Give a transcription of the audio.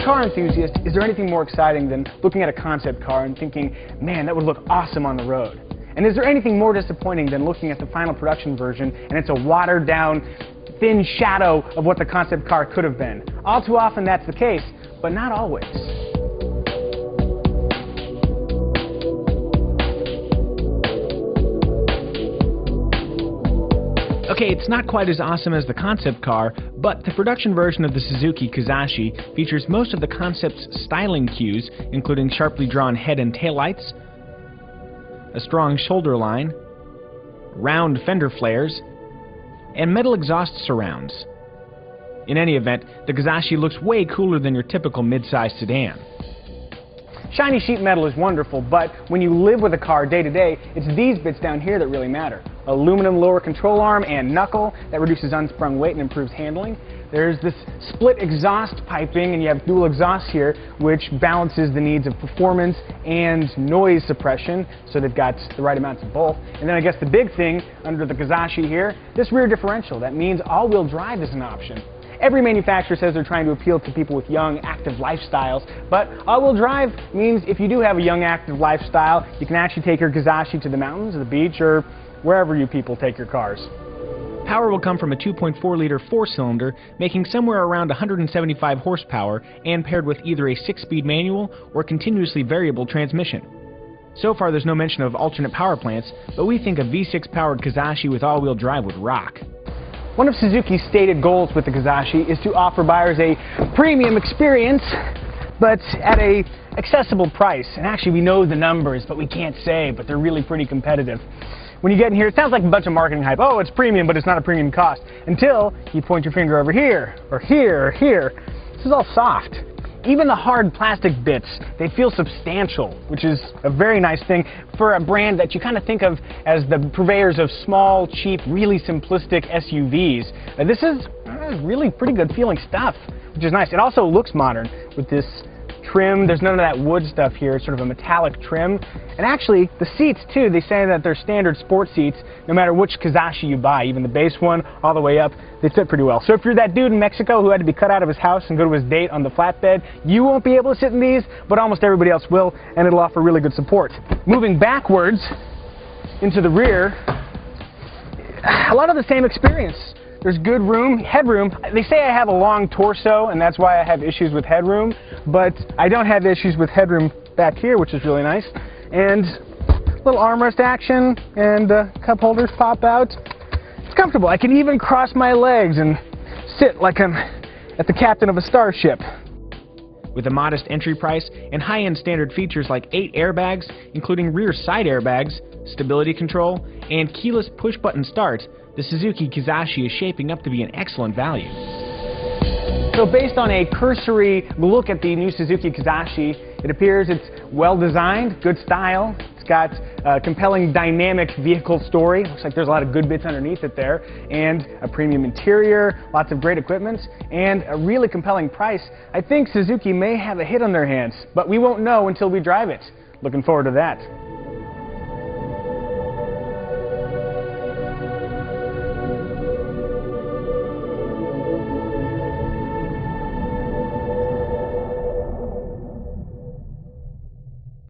car enthusiast, is there anything more exciting than looking at a concept car and thinking, man, that would look awesome on the road? And is there anything more disappointing than looking at the final production version and it's a watered down, thin shadow of what the concept car could have been? All too often that's the case, but not always. Okay, it's not quite as awesome as the concept car, but the production version of the Suzuki Kizashi features most of the concept's styling cues, including sharply drawn head and tail lights, a strong shoulder line, round fender flares, and metal exhaust surrounds. In any event, the Kizashi looks way cooler than your typical mid-size sedan. Shiny sheet metal is wonderful, but when you live with a car day to day, it's these bits down here that really matter. Aluminum lower control arm and knuckle that reduces unsprung weight and improves handling. There's this split exhaust piping, and you have dual exhaust here, which balances the needs of performance and noise suppression, so they've got the right amounts of both. And then I guess the big thing under the Kizashi here, this rear differential. That means all-wheel drive is an option. Every manufacturer says they're trying to appeal to people with young, active lifestyles, but all-wheel drive means if you do have a young, active lifestyle, you can actually take your Kizashi to the mountains, or the beach, or wherever you people take your cars. Power will come from a 2.4-liter four-cylinder, making somewhere around 175 horsepower, and paired with either a 6-speed manual or continuously variable transmission. So far, there's no mention of alternate power plants, but we think a V6-powered Kizashi with all-wheel drive would rock. One of Suzuki's stated goals with the Kizashi is to offer buyers a premium experience, but at an accessible price. And actually, we know the numbers, but we can't say, but they're really pretty competitive. When you get in here, it sounds like a bunch of marketing hype. Oh, it's premium, but it's not a premium cost. Until you point your finger over here, or here, or here. This is all soft. Even the hard plastic bits, they feel substantial, which is a very nice thing for a brand that you kind of think of as the purveyors of small, cheap, really simplistic SUVs. This is really pretty good feeling stuff, which is nice. It also looks modern with this trim. There's none of that wood stuff here. It's sort of a metallic trim. And actually, the seats, too, they say that they're standard sport seats, no matter which Kizashi you buy, even the base one all the way up, they fit pretty well. So if you're that dude in Mexico who had to be cut out of his house and go to his date on the flatbed, you won't be able to sit in these, but almost everybody else will, and it'll offer really good support. Moving backwards into the rear, a lot of the same experience. There's good room, headroom. They say I have a long torso, and that's why I have issues with headroom, but I don't have issues with headroom back here, which is really nice. And a little armrest action, and cup holders pop out. It's comfortable. I can even cross my legs and sit like I'm at the captain of a starship. With a modest entry price and high-end standard features like 8 airbags, including rear side airbags, stability control, and keyless push-button start, the Suzuki Kizashi is shaping up to be an excellent value. So based on a cursory look at the new Suzuki Kizashi, it appears it's well-designed, good style. It's got a compelling dynamic vehicle story. Looks like there's a lot of good bits underneath it there. And a premium interior, lots of great equipment, and a really compelling price. I think Suzuki may have a hit on their hands, but we won't know until we drive it. Looking forward to that.